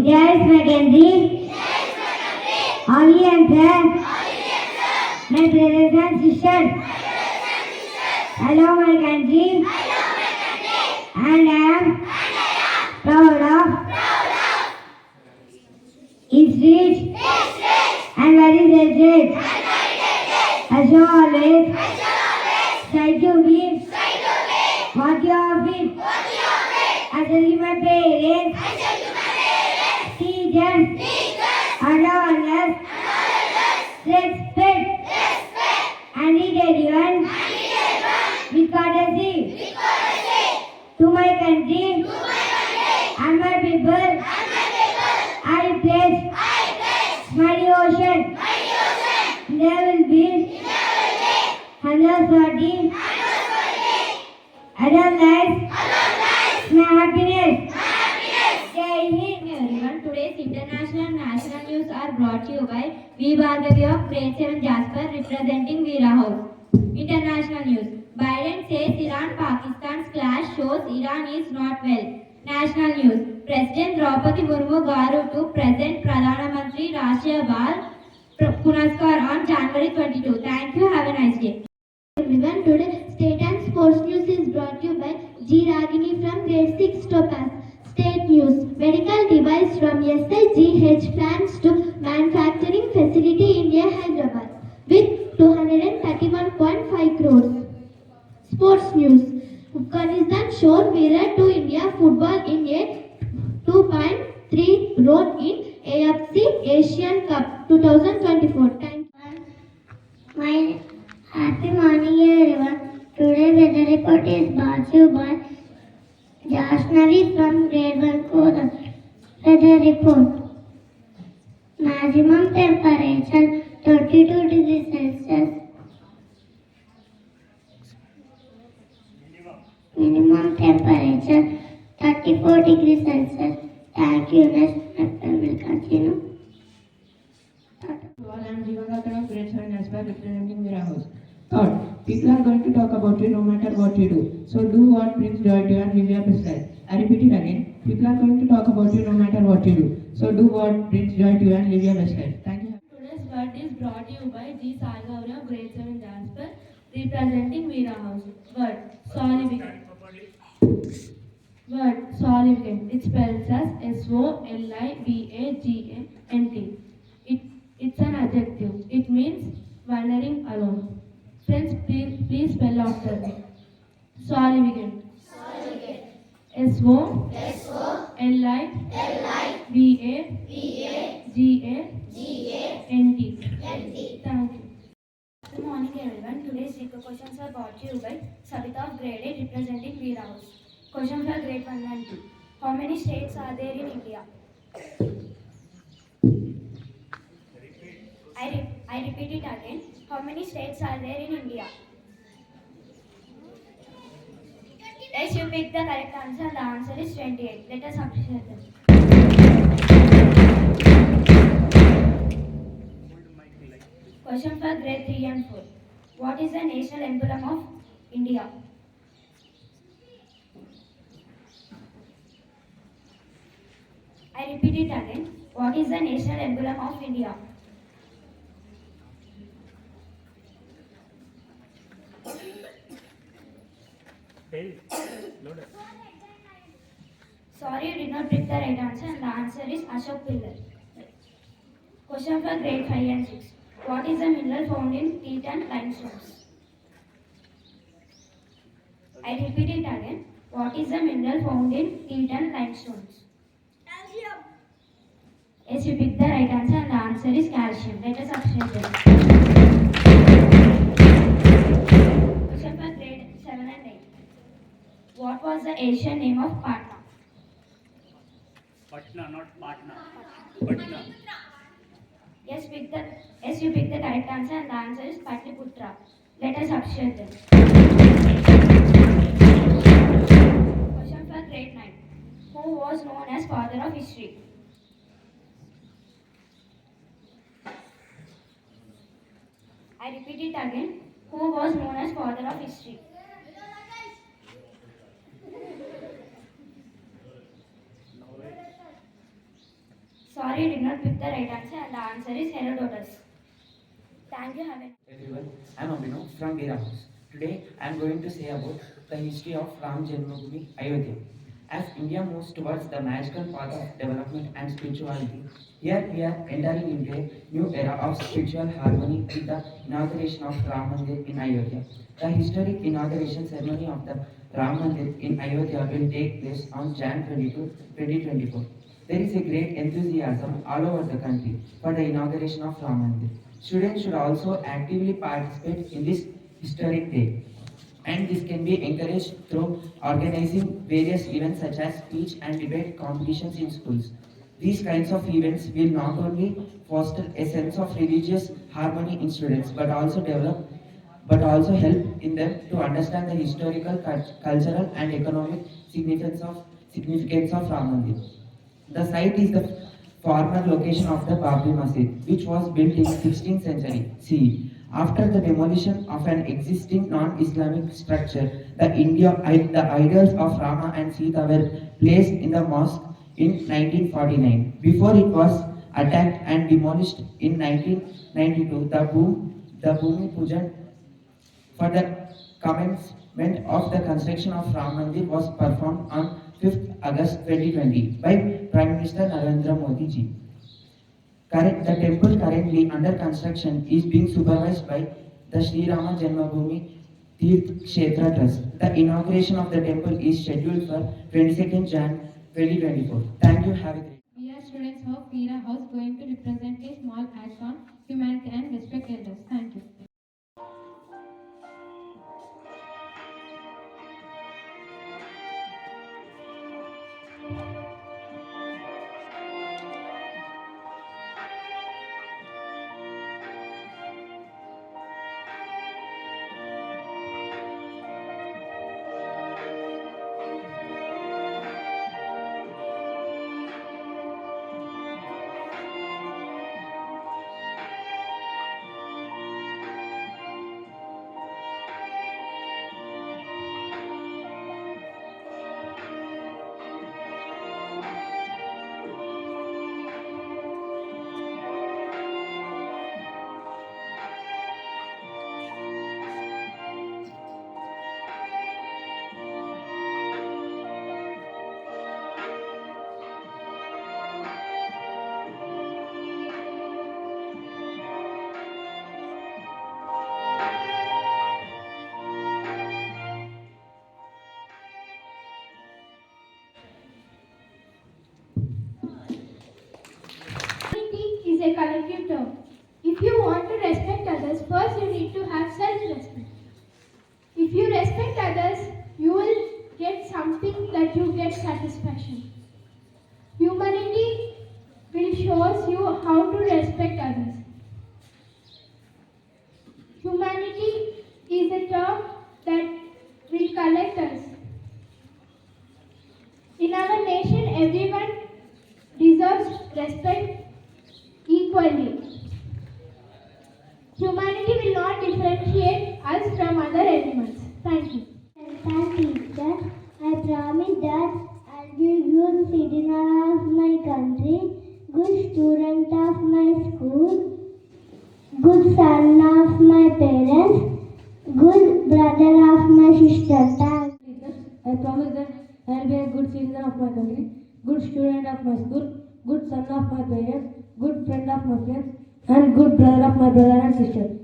Yes, Mackenzie. Audience, my brothers and sisters. Hello, Mackenzie. And I am proud of his rich and very delicate. I shall always try to be what you have been. I shall give my parents, teachers, and all others respect and treat everyone with courtesy. To my country and my people, I pledge my devotion. There will be 140 adult lives, my happiness. Jai Hind. Everyone, today's international and national news are brought to you by V. Bhargavi of Grade 7 Jasper representing Veera House. International news. Biden says Iran-Pakistan's clash shows Iran is not well. National news. President Draupadi Murmu Garu to present Pradhana Mantri Rashtriya Bal Punaskar on January 22. Thank you. Have a nice day. Everyone, today State and Sports News is brought to you by G. Ragini from Grade 6 Topaz. State News. Medical device from SIGH plans to manufacturing facility India Hyderabad with 231.5 crores. Sports News. Afghanistan showed mirror to India football in a 2.3 role in AFC Asian Cup 2024. Thank you. My happy morning everyone. Today weather report is brought to you by Jasnavi from grade 1 Koda. Weather report. Maximum temperature 32 degrees Celsius. Minimum temperature 34 degrees Celsius. Thank you. Next chapter will continue. I am Jivagata of Grade 7 as well representing Veera House. Third, people are going to talk about you no matter what you do. So do what brings joy to you and live your best life. I repeat it again. People are going to talk about you no matter what you do. So do what brings joy to you and live your best life. Thank you. Today's word is brought to you by G. Sai Gauri of Grade 7 Jasper representing Veera House. Word. Solidificant. Word. Solidificant. It spells as SOLIVAGANT. It's an adjective. It means wandering alone. Friends, please spell after me. Solidificant. SOLIVAGANT. Thank you. Good morning everyone. Today's GK questions are brought to you by Savita of grade 8 representing Veera House. Question for grade 1 and 2. How many states are there in India? I repeat it again. How many states are there in India? Yes, you picked the correct answer. The answer is 28. Let us appreciate them. Question for grade 3 and 4. What is the national emblem of India? I repeat it again. What is the national emblem of India? Sorry, you did not pick the right answer, and the answer is Ashok Pillar. Question for grade 5 and 6. What is the mineral found in teeth and limestones? I repeat it again. What is the mineral found in teeth and limestones? Calcium. Yes, you picked the right answer, and the answer is calcium. Let us appreciate it. Question for grade 7 and 8. What was the Asian name of Patna? Patna, not Patna. Patna. Yes, you picked the correct answer, and the answer is Patliputra. Let us appreciate them. Question for grade 9. Who was known as father of history? I repeat it again. Who was known as father of history? Sorry, did not pick the right answer, and the answer is Herodotus. Thank you. Have a Everyone, I am Abhinav from Veera House. Today I am going to say about the history of Ram Janmabhoomi, Ayodhya. As India moves towards the magical path of development and spirituality, here we are entering into a new era of spiritual harmony with the inauguration of Ram Mandir in Ayodhya. The historic inauguration ceremony of the Ram Mandir in Ayodhya will take place on Jan 22, 2024. There is a great enthusiasm all over the country for the inauguration of Ram Mandir. Students should also actively participate in this historic day, and this can be encouraged through organizing various events such as speech and debate competitions in schools. These kinds of events will not only foster a sense of religious harmony in students but also help in them to understand the historical, cultural and economic significance of Ram Mandir. The site is the former location of the Babri Masjid, which was built in 16th century CE. After the demolition of an existing non-Islamic structure, the idols of Rama and Sita were placed in the mosque in 1949. Before it was attacked and demolished in 1992, the Bhumi Pujan for the commencement of the construction of Ram Mandir was performed on 5th August 2020 by Prime Minister Narendra Modi ji. The temple currently under construction is being supervised by the Sri Rama Janmabhoomi Tirth Kshetra Trust. The inauguration of the temple is scheduled for 22nd Jan 2024. Thank you. Have a great day. We are students of Veera House going to represent a small act on humanity and respect elders. Thank you. Humanity is a collective term. If you want to respect others, first you need to have self-respect. If you respect others, you will get something that you get satisfaction. Humanity will show you how to respect others. Humanity is a term that will collect us. In our nation, everyone deserves respect equally. Humanity will not differentiate us from other animals. Thank you. Thank teacher. I promise that I'll be good citizen of my country, good student of my school, good son of my parents, good brother of my sister. Thank I promise that I will be a good citizen of my country, good student of my school, good son of my parents, good friend of my friends, and good brother of my brother and sister.